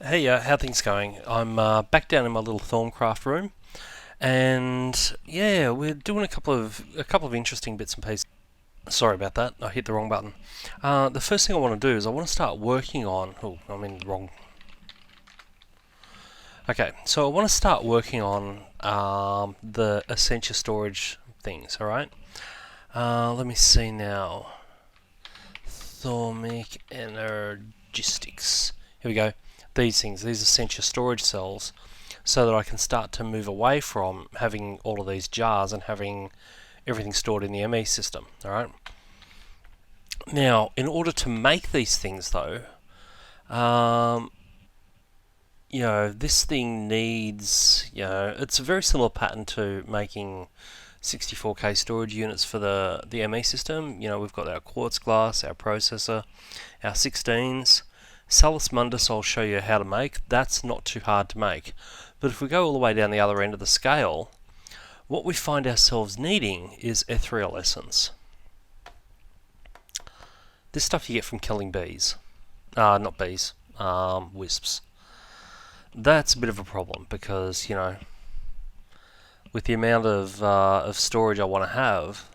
Hey, how things going? I'm back down in my little Thaumcraft room, and yeah, we're doing a couple of interesting bits and pieces. Sorry about that, I hit the wrong button. The first thing I want to do is I want to start working on. Oh, I'm in the wrong. Okay, so I want to start working on the Essentia storage things. All right. Let me see now. Thaumic Energistics. Here we go. These things, these Essentia storage cells, so that I can start to move away from having all of these jars and having everything stored in the ME system. All right. Now, in order to make these things, though, um, this thing needs, it's a very similar pattern to making 64K storage units for the ME system. We've got our quartz glass, our processor, our 16s. Salamanders I'll show you how to make. That's not too hard to make. But if we go all the way down the other end of the scale, what we find ourselves needing is ethereal essence. This stuff you get from killing bees. Not bees, wisps. That's a bit of a problem because, with the amount of storage I want to have,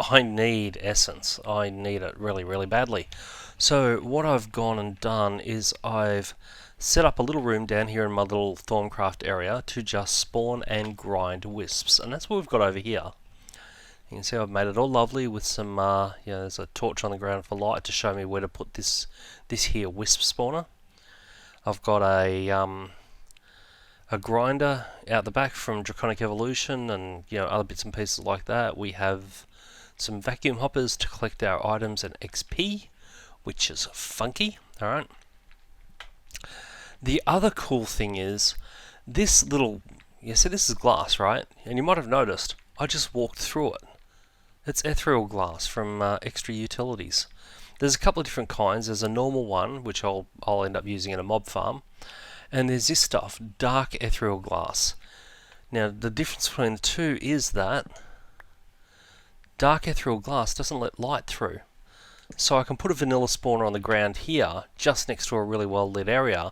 I need essence. I need it really, really badly. So what I've gone and done is I've set up a little room down here in my little Thaumcraft area to just spawn and grind wisps, and that's what we've got over here. You can see I've made it all lovely with some, there's a torch on the ground for light to show me where to put this here wisp spawner. I've got a grinder out the back from Draconic Evolution and other bits and pieces like that. We have some vacuum hoppers to collect our items and XP, which is funky. Alright. The other cool thing is this little, so this is glass, right? And you might have noticed I just walked through it. It's ethereal glass from Extra Utilities. There's a couple of different kinds. There's a normal one, which I'll end up using in a mob farm. And there's this stuff, dark ethereal glass. Now, the difference between the two is that dark ethereal glass doesn't let light through. So I can put a vanilla spawner on the ground here, just next to a really well lit area,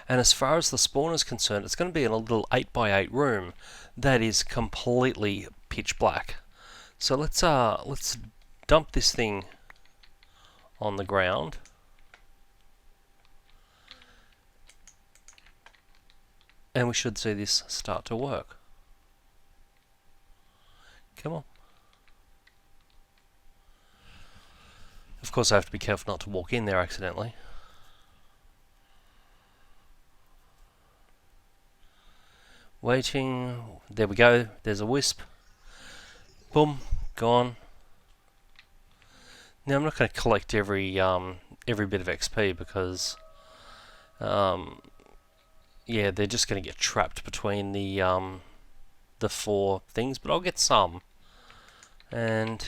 and as far as the spawner is concerned, it's going to be in a little 8x8 room that is completely pitch black. So let's dump this thing on the ground. And we should see this start to work. Come on. Of course I have to be careful not to walk in there accidentally. Waiting. There we go. There's a wisp. Boom. Gone. Now I'm not going to collect every bit of XP because they're just going to get trapped between the four things, but I'll get some. And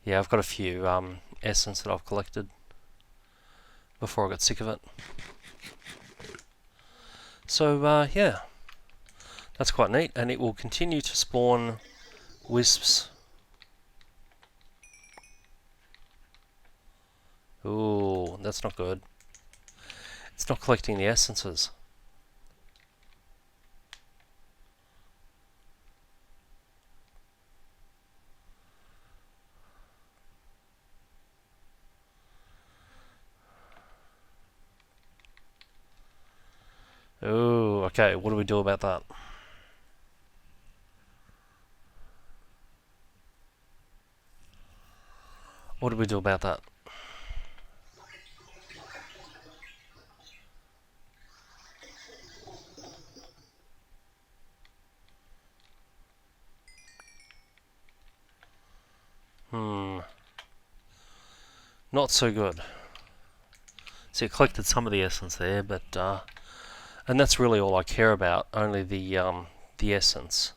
yeah, I've got a few essence that I've collected before I got sick of it. So yeah, that's quite neat, and it will continue to spawn wisps. Ooh, that's not good. It's not collecting the essences. Ooh, okay, what do we do about that? What do we do about that? Not so good. See, it collected some of the essence there, but and that's really all I care about, only the essence.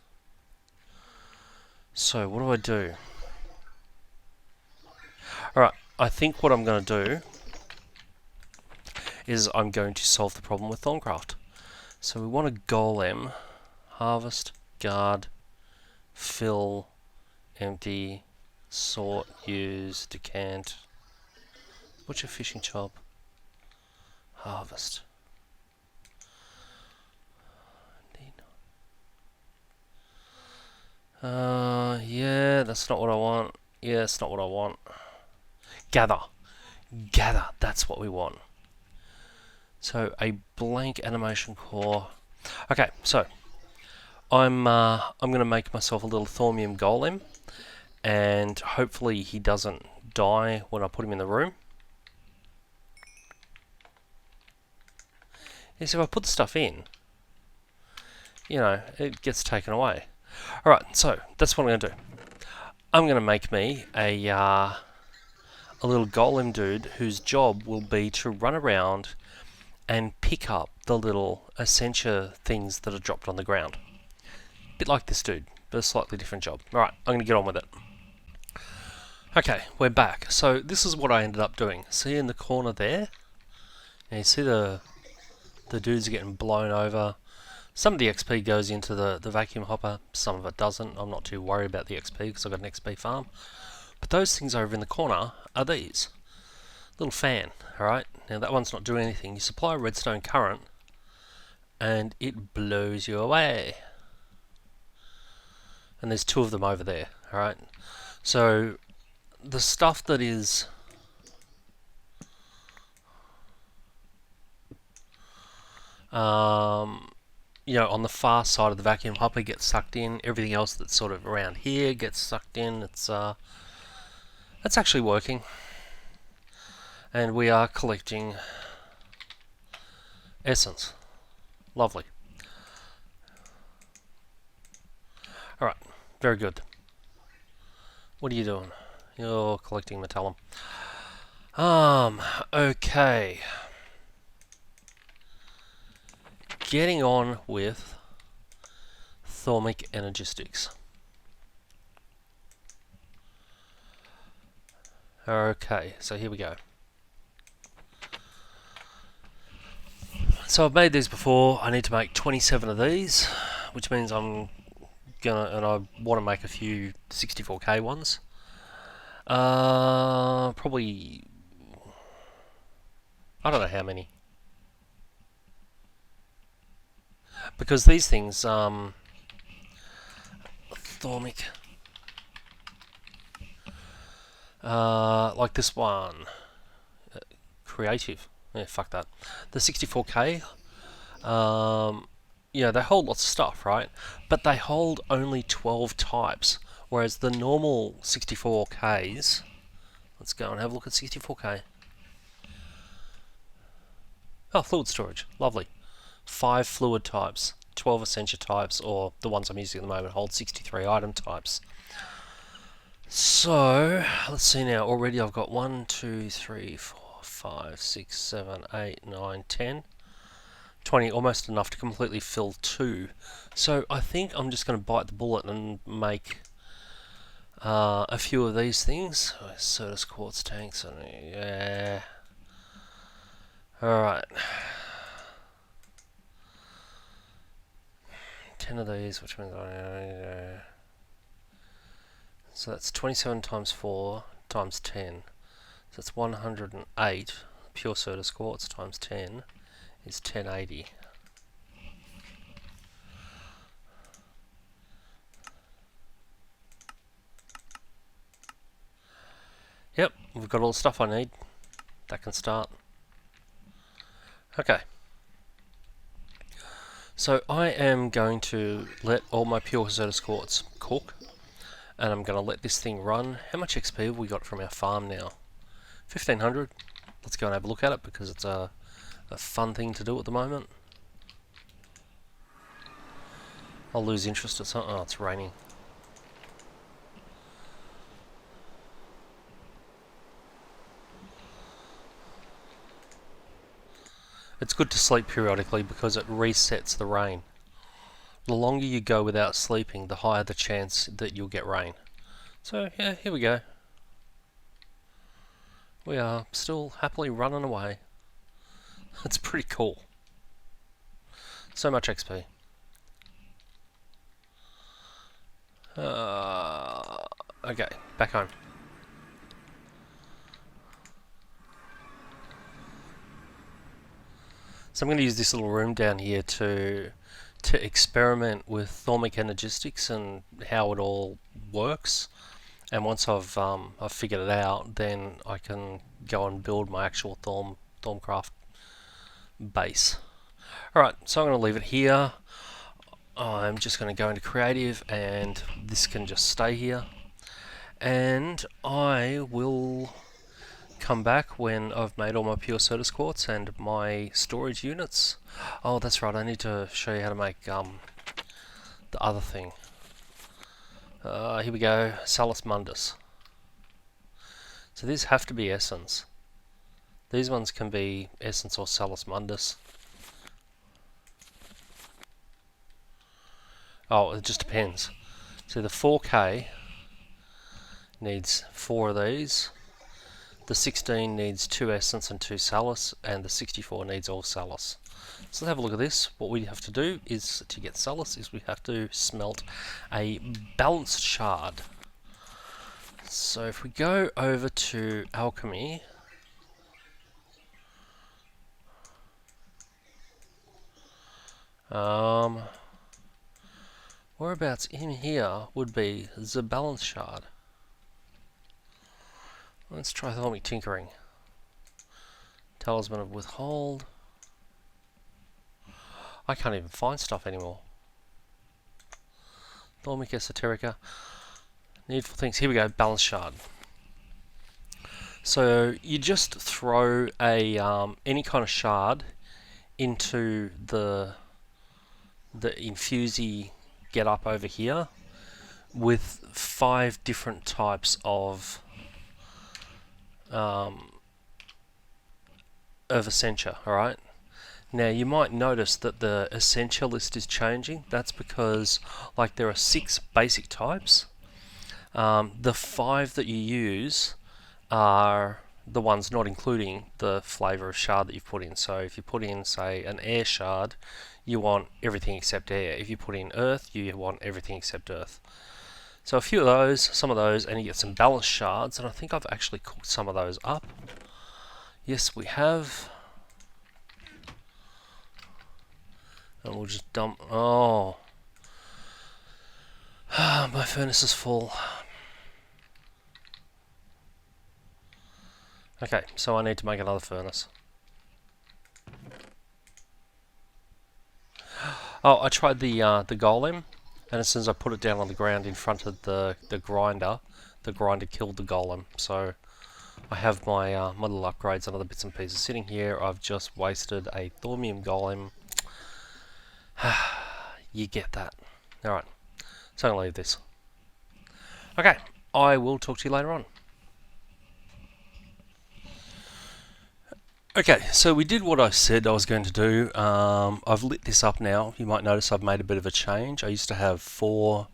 So what do I do? Alright, I think what I'm going to do is I'm going to solve the problem with Thaumcraft. So we want a golem, harvest, guard, fill, empty, sort, use, decant. What's your fishing job? Harvest. Yeah, that's not what I want. Yeah, that's not what I want. Gather. Gather, that's what we want. So, a blank animation core. Okay, so, I'm going to make myself a little Thaumium golem, and hopefully he doesn't die when I put him in the room. Yes, if I put the stuff in, you know, it gets taken away. Alright, so that's what I'm going to do. I'm going to make me a little golem dude whose job will be to run around and pick up the little Essentia things that are dropped on the ground. A bit like this dude, but a slightly different job. Alright, I'm going to get on with it. Okay, we're back. So this is what I ended up doing. See in the corner there? Now you see the dudes are getting blown over. Some of the XP goes into the vacuum hopper, some of it doesn't. I'm not too worried about the XP because I've got an XP farm. But those things over in the corner are these. Little fan, alright? Now that one's not doing anything. You supply a redstone current and it blows you away. And there's two of them over there, alright? So the stuff that is you know, on the far side of the vacuum hopper gets sucked in. Everything else that's sort of around here gets sucked in. It's actually working. And we are collecting essence. Lovely. Alright, very good. What are you doing? You're collecting metallum. Okay. Getting on with Thaumic Energistics. Okay, so here we go. So I've made these before. I need to make 27 of these, which means I'm gonna, and I want to make a few 64k ones. Probably, I don't know how many. Because these things, Thaumic, like this one, creative, yeah, fuck that. The 64k, yeah, they hold lots of stuff, right? But they hold only 12 types, whereas the normal 64ks, let's go and have a look at 64k. Oh, fluid storage, lovely. 5 fluid types, 12 Essentia types, or the ones I'm using at the moment hold 63 item types. So, let's see now, already I've got 1, 2, 3, 4, 5, 6, 7, 8, 9, 10, 20, almost enough to completely fill 2. So I think I'm just going to bite the bullet and make a few of these things. Certus quartz tanks, yeah. Alright. 10 of these, which means so that's 27 times 4 times 10. So that's 108 pure Certus quartz times 10 is 1080. Yep, we've got all the stuff I need. That can start. Okay. So I am going to let all my pure Certus quartz cook, and I'm going to let this thing run. How much XP have we got from our farm now? 1500. Let's go and have a look at it because it's a fun thing to do at the moment. I'll lose interest at something. Oh, it's raining. It's good to sleep periodically because it resets the rain. The longer you go without sleeping, the higher the chance that you'll get rain. So yeah, here we go. We are still happily running away. It's pretty cool. So much XP. Okay, back home. So I'm going to use this little room down here to experiment with Thaumic Energistics and how it all works. And once I've figured it out, then I can go and build my actual Thaumcraft base. Alright, so I'm going to leave it here. I'm just going to go into creative, and this can just stay here. And I will come back when I've made all my pure Certus quartz and my storage units. Oh, that's right, I need to show you how to make the other thing. Here we go, Salamanders. So these have to be essence. These ones can be essence or Salamanders. Oh, it just depends. So the 4K needs 4 of these. The 16 needs 2 essence and 2 salus, and the 64 needs all salus. So let's have a look at this. What we have to do is, to get salus, is we have to smelt a balanced shard. So if we go over to alchemy, whereabouts in here would be the balanced shard? Let's try Thaumic tinkering. Talisman of withhold. I can't even find stuff anymore. Thaumic esoterica. Needful things. Here we go. Balanced shard. So you just throw a any kind of shard into the infusey get up over here with 5 different types of Essentia. Alright, now you might notice that the Essentia list is changing. That's because, like, there are 6 basic types. The 5 that you use are the ones not including the flavour of shard that you've put in. So if you put in, say, an air shard, you want everything except air. If you put in earth, you want everything except earth. So a few of those, some of those, and you get some balanced shards, and I think I've actually cooked some of those up. Yes, we have. And we'll just dump. Oh, my furnace is full. Okay, so I need to make another furnace. Oh, I tried the golem, and as soon as I put it down on the ground in front of the grinder killed the golem. So I have my my little upgrades and other bits and pieces sitting here. I've just wasted a thaumium golem. You get that. Alright, so I'm going to leave this. Okay, I will talk to you later on. Okay, so we did what I said I was going to do. I've lit this up now. You might notice I've made a bit of a change. I used to have 4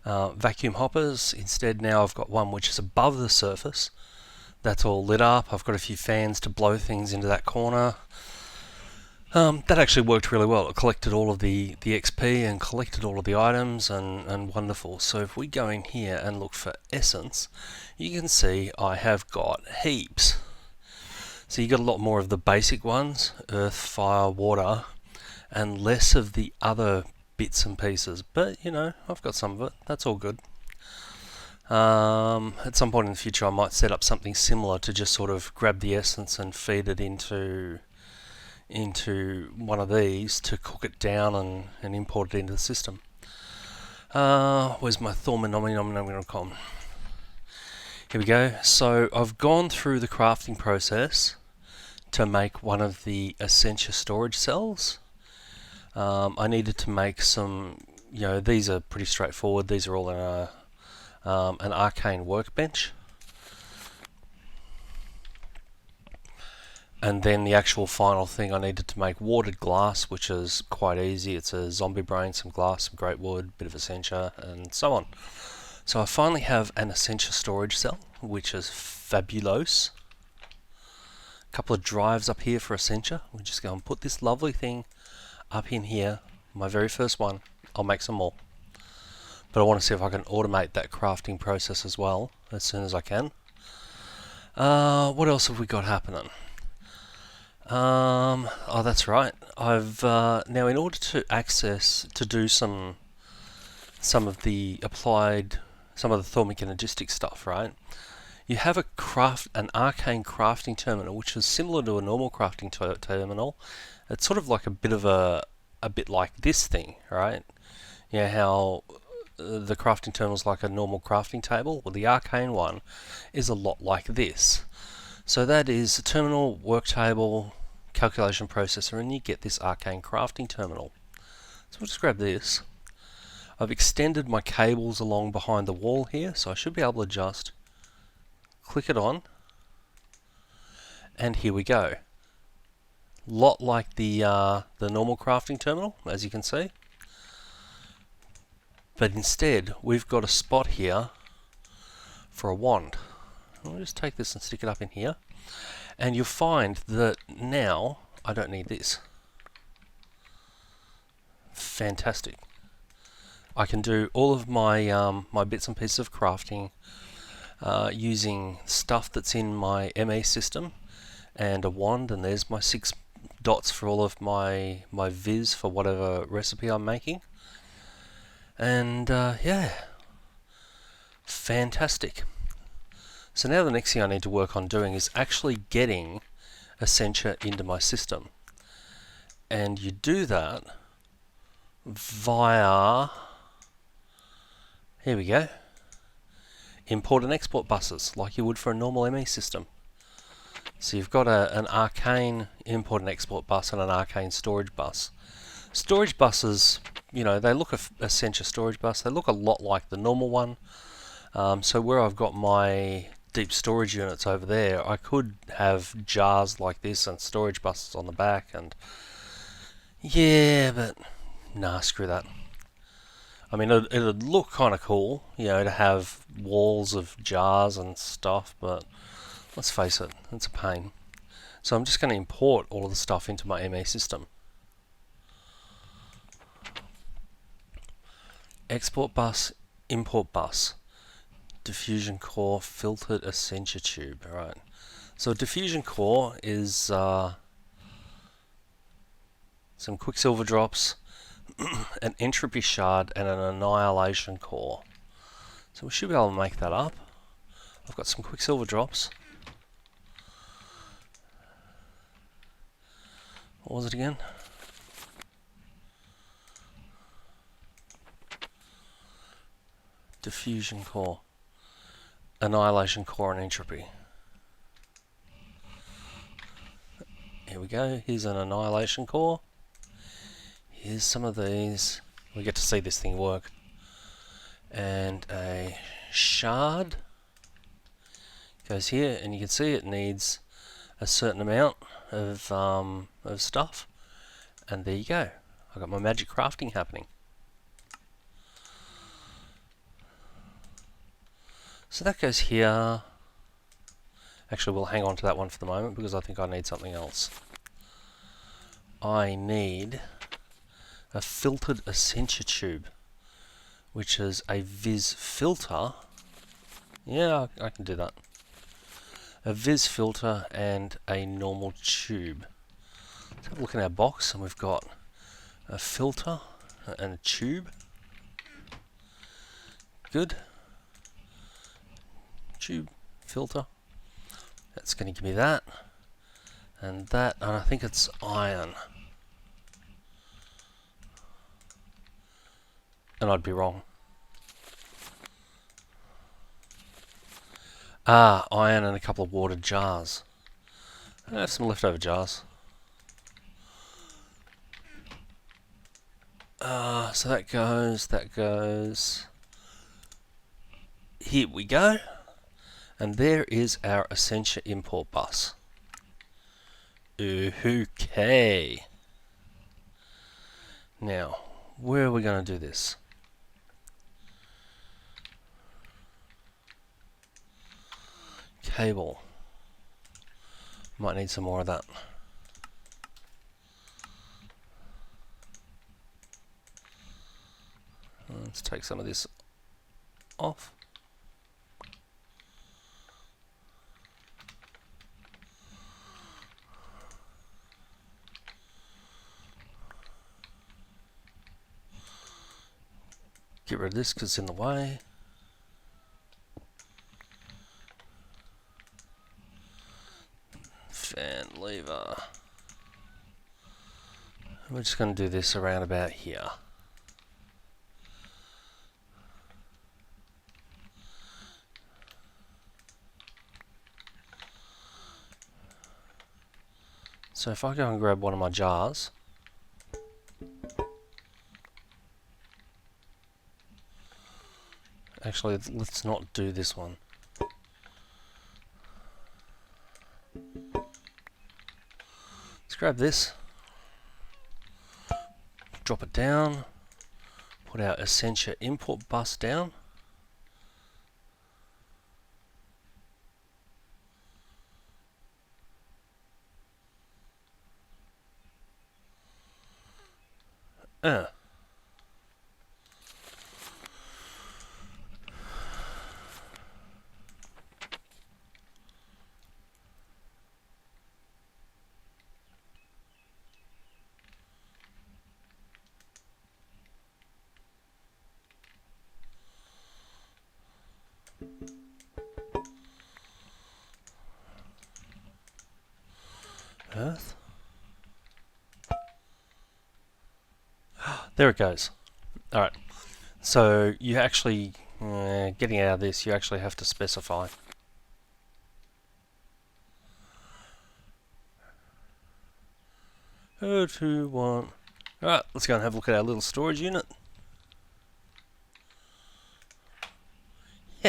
vacuum hoppers. Instead now I've got one which is above the surface. That's all lit up. I've got a few fans to blow things into that corner. That actually worked really well. It collected all of the XP and collected all of the items, and wonderful. So if we go in here and look for essence, you can see I have got heaps. So you got a lot more of the basic ones, earth, fire, water, and less of the other bits and pieces. But, you know, I've got some of it. That's all good. At some point in the future I might set up something similar to just sort of grab the essence and feed it into one of these to cook it down and import it into the system. Where's my Thaumic? Here we go. So I've gone through the crafting process to make one of the Essentia storage cells. I needed to make some, you know, these are pretty straightforward. These are all in an Arcane workbench. And then the actual final thing, I needed to make watered glass, which is quite easy. It's a zombie brain, some glass, some great wood, bit of Essentia, and so on. So I finally have an Essentia storage cell, which is fabulous. A couple of drives up here for Essentia. We'll just go and put this lovely thing up in here. My very first one. I'll make some more. But I want to see if I can automate that crafting process as well, as soon as I can. What else have we got happening? Oh, that's right. I've now, in order to do some of the Thaumic Energistics stuff, right? You have an Arcane crafting terminal, which is similar to a normal crafting terminal. It's sort of like a bit like this thing, right? Yeah, how the crafting terminal is like a normal crafting table. Well, the Arcane one is a lot like this. So that is a terminal, work table, calculation processor, and you get this Arcane crafting terminal. So we'll just grab this. I've extended my cables along behind the wall here, so I should be able to just click it on, and here we go. Lot like the normal crafting terminal, as you can see, but instead we've got a spot here for a wand. I'll just take this and stick it up in here, and you'll find that now I don't need this. Fantastic. I can do all of my my bits and pieces of crafting using stuff that's in my ME system and a wand, and there's my 6 dots for all of my vis for whatever recipe I'm making. And yeah, fantastic. So now the next thing I need to work on doing is actually getting Essentia into my system. And you do that via, here we go, import and export buses, like you would for a normal ME system. So you've got an Arcane import and export bus and an Arcane storage bus. Storage buses, you know, they look Essentia storage bus. They look a lot like the normal one. So where I've got my deep storage units over there, I could have jars like this and storage buses on the back, and yeah, but nah, screw that. I mean, it'd look kind of cool, you know, to have walls of jars and stuff, but let's face it, it's a pain. So I'm just going to import all of the stuff into my ME system. Export bus, import bus, diffusion core, filtered Essentia tube. Alright, so diffusion core is some quicksilver drops, an entropy shard, and an annihilation core. So we should be able to make that up. I've got some quicksilver drops. What was it again? Diffusion core, annihilation core, and entropy. Here we go. Here's an annihilation core. Here's some of these. We get to see this thing work. And a shard goes here, and you can see it needs a certain amount of stuff. And there you go. I've got my magic crafting happening. So that goes here. Actually, we'll hang on to that one for the moment because I think I need something else. I need a filtered Essentia tube, which is a Vis Filter. Yeah, I can do that. A Vis Filter and a normal tube. Let's have a look in our box, and we've got a filter and a tube. Good. Tube, filter. That's going to give me that. And that, and I think it's iron. And I'd be wrong. Ah, iron and a couple of water jars. I have some leftover jars. So that goes. Here we go. And there is our Essentia import bus. Okay. Now, where are we going to do this? Cable. Might need some more of that. Let's take some of this off. get rid of this because it's in the way. Fan lever. We're just going to do this around about here. So if I go and grab one of my jars, actually let's not do this one. Let's grab this, drop it down, put our Essentia import bus down. Earth. There it goes. Alright, so you actually, getting out of this, you actually have to specify. Oh, 2, 1. Alright, let's go and have a look at our little storage unit.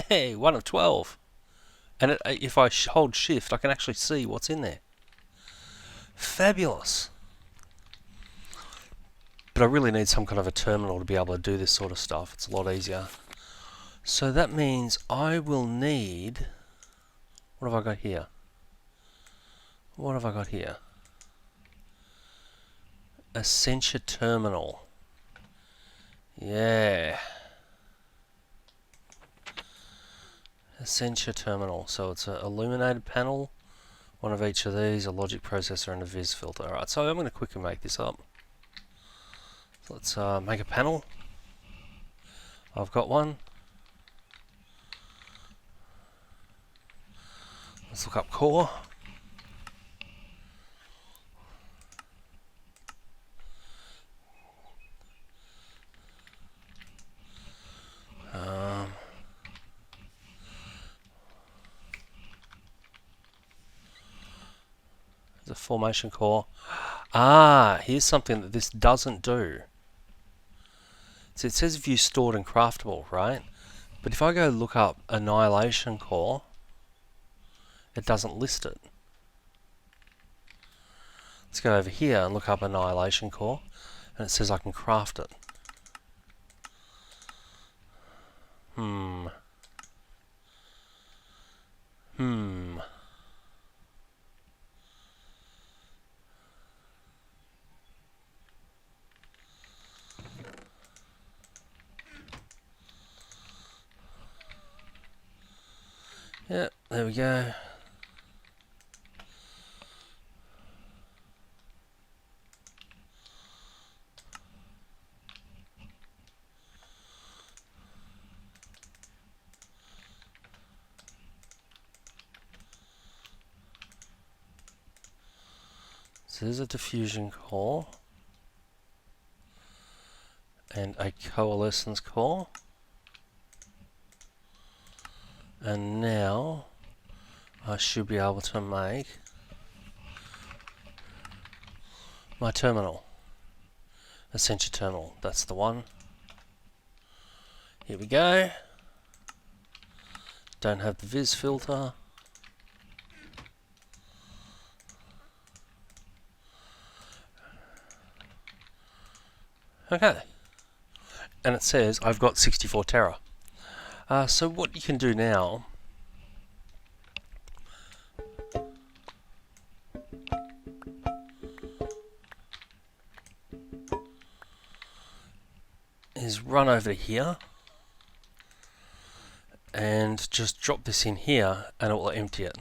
Hey, 1 of 12. And if I hold shift, I can actually see what's in there. Fabulous. But I really need some kind of a terminal to be able to do this sort of stuff. It's a lot easier. So that means I will need... What have I got here? What have I got here? Accenture Terminal. Yeah. Essentia Terminal. So it's an illuminated panel, one of each of these, a logic processor and a Vis Filter. Alright, so I'm going to quickly make this up. So let's make a panel. I've got one. Let's look up core. There's a formation core. Ah, here's something that this doesn't do. So it says view stored and craftable, right? But if I go look up annihilation core, it doesn't list it. Let's go over here and look up annihilation core, and it says I can craft it. Yeah, there we go. So there's a diffusion core and a coalescence core. And now I should be able to make my terminal. Accenture Terminal, that's the one. Here we go. Don't have the Vis Filter. Okay. And it says I've got 64 tera. So what you can do now is run over here and just drop this in here and it will empty it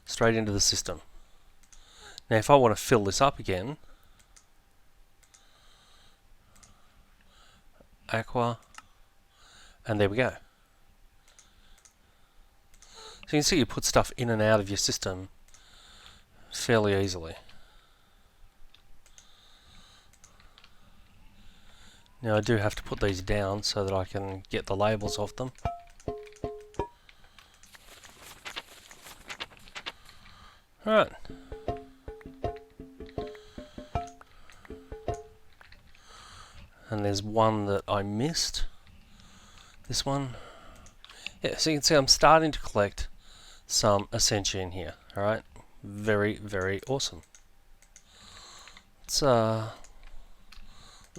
straight into the system. Now if I want to fill this up again, aqua, And there we go. So you can see you put stuff in and out of your system fairly easily. Now I do have to put these down so that I can get the labels off them. Alright. And there's one that I missed. This one. Yeah, so you can see I'm starting to collect some Essentia in here. Alright. Very, very awesome. Let's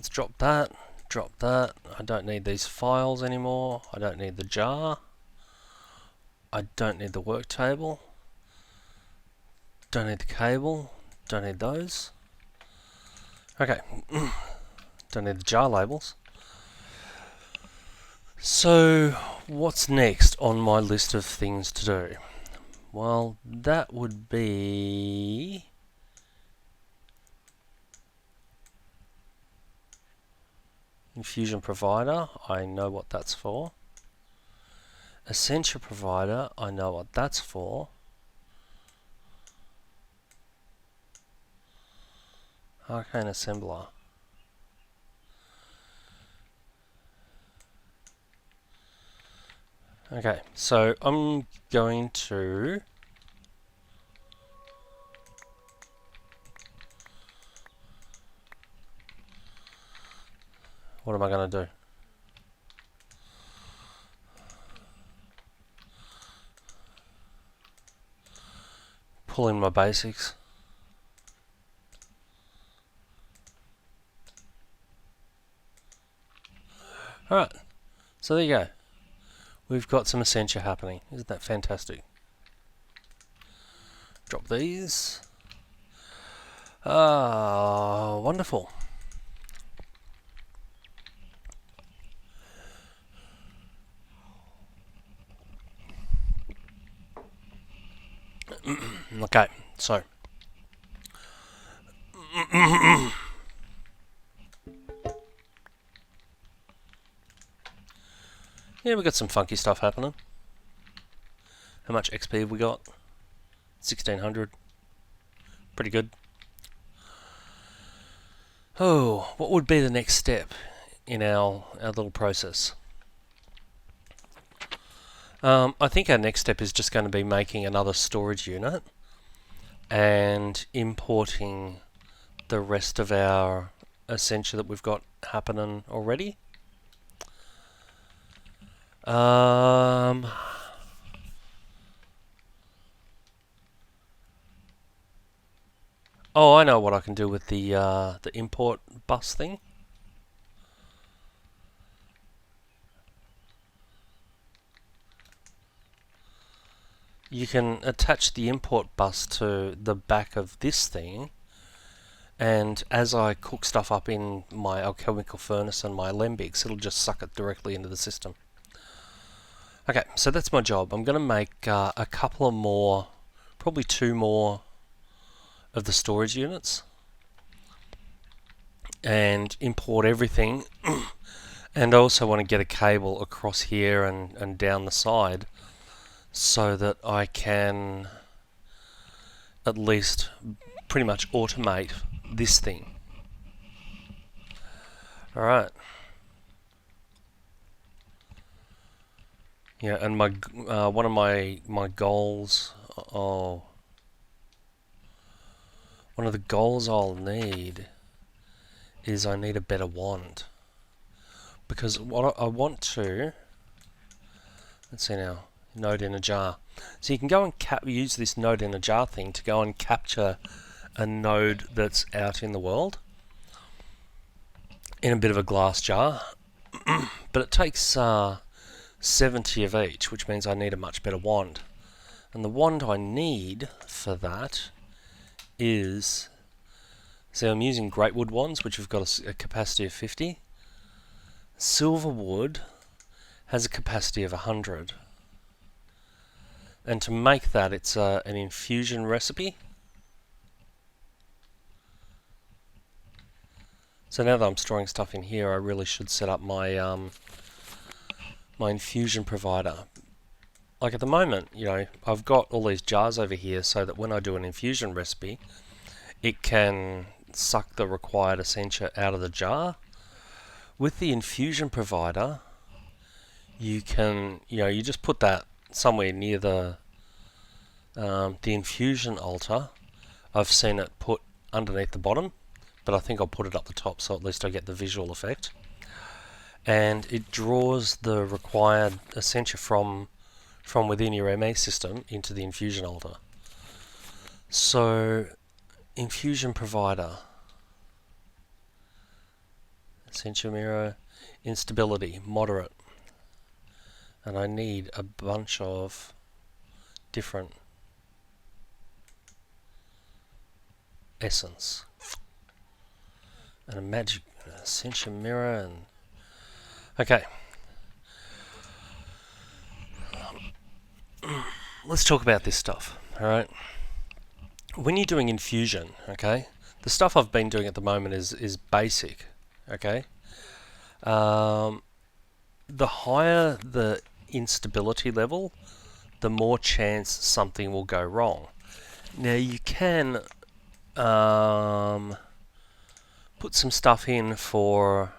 drop that. Drop that. I don't need these files anymore. I don't need the jar. I don't need the work table. Don't need the cable. Don't need those. Okay. Don't need the jar labels. So, what's next on my list of things to do? Well, that would be... Infusion Provider, I know what that's for. Accenture Provider, I know what that's for. Arcane Assembler. Okay, so I'm going to... What am I going to do? Pull in my basics. Alright, so there you go. We've got some Essentia happening. Isn't that fantastic? Drop these. Ah, wonderful. Okay, so yeah, we got some funky stuff happening. How much XP have we got? 1600. Pretty good. Oh, what would be the next step in our little process? I think our next step is just going to be making another storage unit and importing the rest of our Essentia that we've got happening already. Oh, I know what I can do with the import bus thing. You can attach the import bus to the back of this thing, and as I cook stuff up in my alchemical furnace and my alembics, it'll just suck it directly into the system. Okay, so that's my job. I'm going to make a couple of more, probably 2 more of the storage units, and import everything. And I also want to get a cable across here and down the side, so that I can at least pretty much automate this thing. Alright. Yeah, and my one of my goals... Oh. One of the goals I'll need is I need a better wand. Because what I want to... Let's see now. Node in a jar. So you can go and use this node in a jar thing to go and capture a node that's out in the world in a bit of a glass jar. But it takes 70 of each, which means I need a much better wand. And the wand I need for that is... So I'm using great wood wands, which have got a capacity of 50. Silver wood has a capacity of 100. And to make that, it's an infusion recipe. So now that I'm storing stuff in here, I really should set up my my infusion provider. Like at the moment, you know, I've got all these jars over here so that when I do an infusion recipe, it can suck the required Essentia out of the jar. With the infusion provider, you can, you know, you just put that somewhere near the infusion altar. I've seen it put underneath the bottom, but I think I'll put it up the top so at least I get the visual effect. And it draws the required Essentia from within your MA system into the infusion altar. So, infusion provider, Essentia mirror, instability, moderate. And I need a bunch of different essence. And a magic Essentia mirror and... Okay. Let's talk about this stuff, alright? When you're doing infusion, okay, the stuff I've been doing at the moment is basic, okay? The higher the instability level, the more chance something will go wrong. Now you can put some stuff in for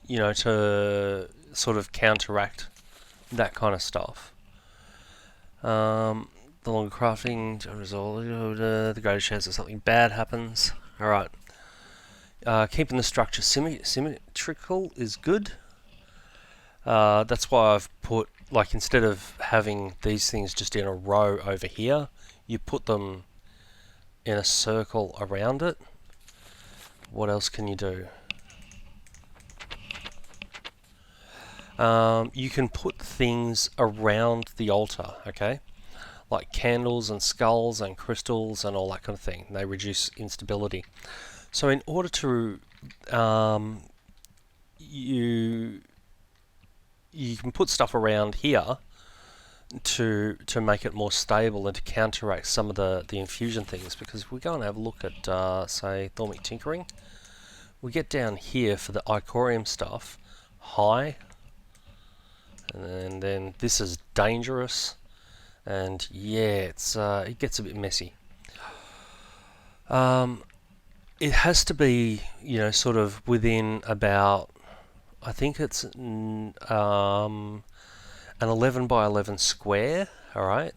you know, to sort of counteract that kind of stuff. The longer crafting, the greater chance that something bad happens. Alright. Keeping the structure symmetrical is good. That's why I've put, like, instead of having these things just in a row over here, you put them in a circle around it. What else can you do? You can put things around the altar, okay? Like candles and skulls and crystals and all that kind of thing. They reduce instability. So in order to you can put stuff around here to make it more stable and to counteract some of the infusion things. Because if we go and have a look at say Thaumic Tinkering, we get down here for the Icorium stuff, high, and then this is dangerous, and yeah, it gets a bit messy. It has to be, you know, sort of within about, I think it's an 11 by 11 square, alright,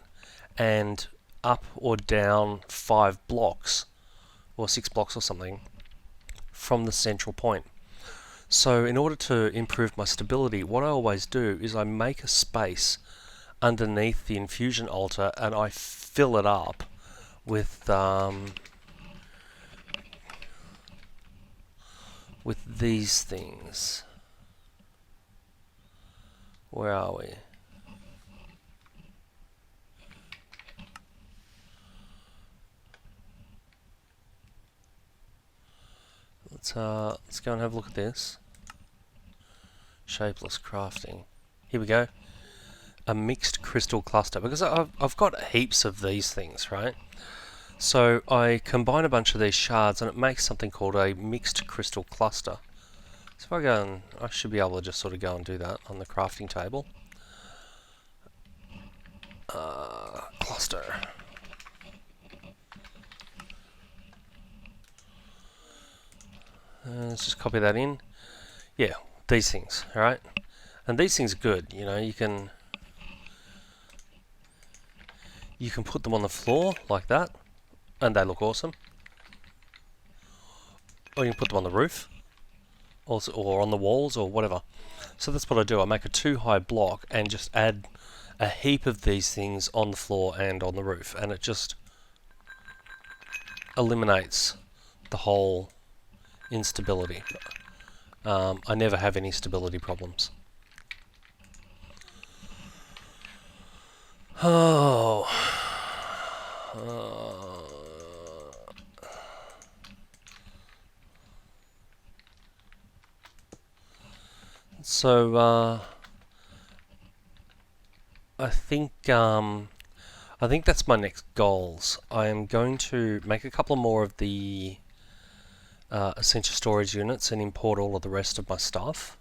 and up or down 5 blocks, or 6 blocks or something, from the central point. So in order to improve my stability, what I always do is I make a space underneath the infusion altar and I fill it up with these things. Where are we? Let's go and have a look at this. Shapeless crafting. Here we go. A mixed crystal cluster, because I've got heaps of these things, right? So I combine a bunch of these shards and it makes something called a mixed crystal cluster. So if I go and, I should be able to just sort of go and do that on the crafting table. Cluster. Let's just copy that in. Yeah, these things, alright? And these things are good, you know, you can put them on the floor like that, and they look awesome. Or you can put them on the roof, also, or on the walls, or whatever. So that's what I do. I make a 2-high block and just add a heap of these things on the floor and on the roof, and it just eliminates the whole instability. I never have any stability problems. Oh. So I think that's my next goals. I am going to make a couple more of the Essentia storage units and import all of the rest of my stuff,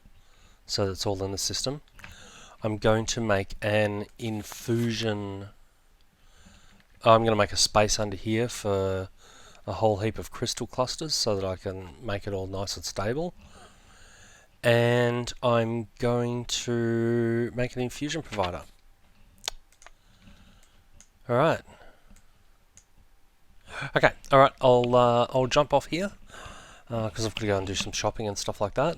so that's all in the system. I'm going to make an infusion. I'm going to make a space under here for a whole heap of crystal clusters so that I can make it all nice and stable. And I'm going to make an infusion provider. Alright. Okay, alright, I'll jump off here because I've got to go and do some shopping and stuff like that.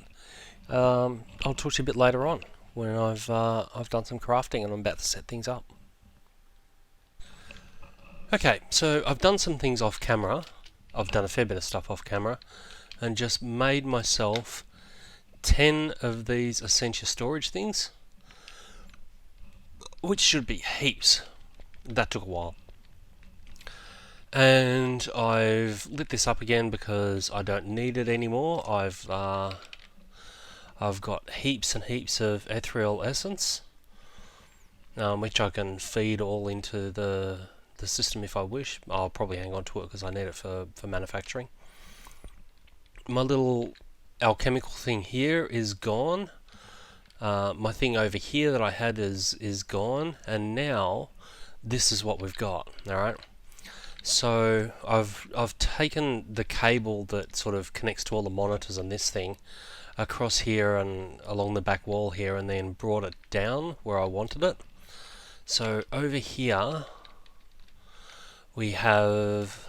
I'll talk to you a bit later on when I've done some crafting and I'm about to set things up. Okay, so I've done some things off camera. I've done a fair bit of stuff off camera and just made myself 10 of these Essentia storage things, which should be heaps. That took a while. And I've lit this up again because I don't need it anymore. I've got heaps and heaps of ethereal essence, which I can feed all into the system if I wish. I'll probably hang on to it because I need it for manufacturing. My little alchemical thing here is gone. My thing over here that I had is gone, and now this is what we've got. Alright, so I've taken the cable that sort of connects to all the monitors on this thing across here and along the back wall here, and then brought it down where I wanted it. So over here we have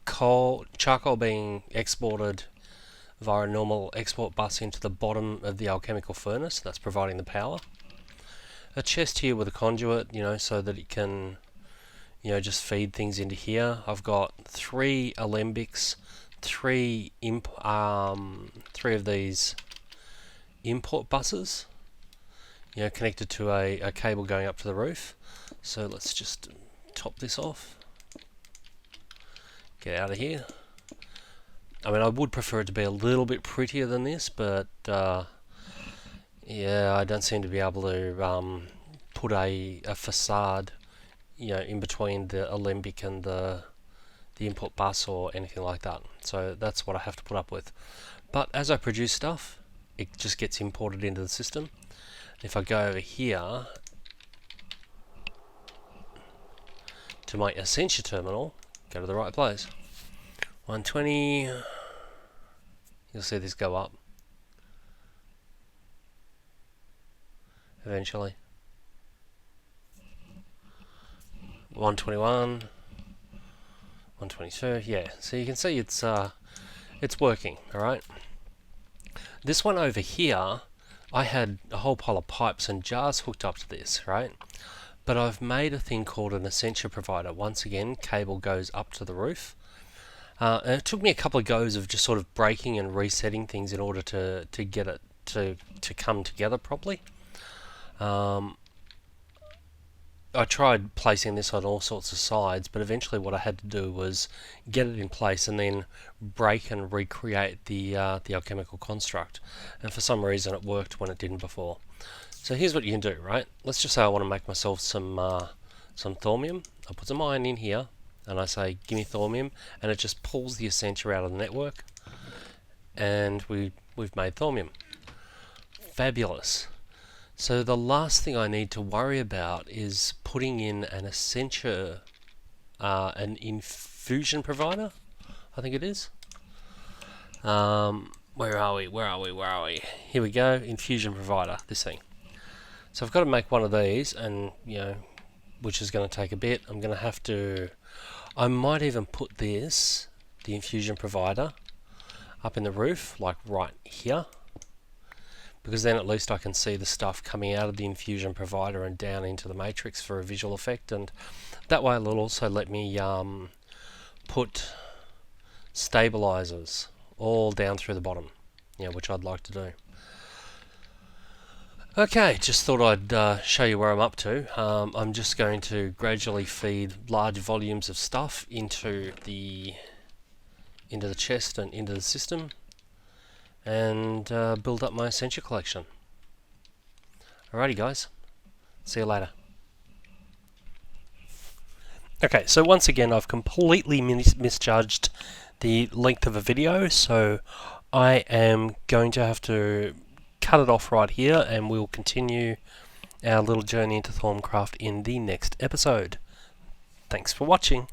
charcoal being exported via a normal export bus into the bottom of the alchemical furnace. That's providing the power. A chest here with a conduit, so that it can, just feed things into here. I've got 3 alembics, 3 of these import buses, connected to a cable going up to the roof. So let's just top this off. Get out of here. I mean, I would prefer it to be a little bit prettier than this, but yeah, I don't seem to be able to put a facade, in between the alembic and the input bus or anything like that. So that's what I have to put up with. But as I produce stuff, it just gets imported into the system. If I go over here to my Accenture Terminal, go to the right place. 120, you'll see this go up eventually. 121, 122, yeah. So you can see it's working. All right. This one over here, I had a whole pile of pipes and jars hooked up to this, right? But I've made a thing called an Essentia Provider. Once again, cable goes up to the roof. And it took me a couple of goes of just sort of breaking and resetting things in order to get it to come together properly. I tried placing this on all sorts of sides, but eventually what I had to do was get it in place and then break and recreate the alchemical construct. And for some reason it worked when it didn't before. So here's what you can do, right? Let's just say I want to make myself some thaumium. I put some iron in here, and I say, give me thaumium, and it just pulls the Essentia out of the network, and we've made thaumium. Fabulous. So the last thing I need to worry about is putting in an Essentia, an Infusion Provider, I think it is. Where are we? Here we go, Infusion Provider, this thing. So I've got to make one of these, and which is going to take a bit. I'm going to have to, I might even put this, the Infusion Provider, up in the roof, like right here, because then at least I can see the stuff coming out of the Infusion Provider and down into the matrix for a visual effect, and that way it'll also let me put stabilizers all down through the bottom, which I'd like to do. Okay, just thought I'd show you where I'm up to. I'm just going to gradually feed large volumes of stuff into the chest and into the system, and build up my Essentia collection. Alrighty guys, see you later. Okay, so once again I've completely misjudged the length of a video, so I am going to have to cut it off right here, and we'll continue our little journey into Thaumcraft in the next episode. Thanks for watching.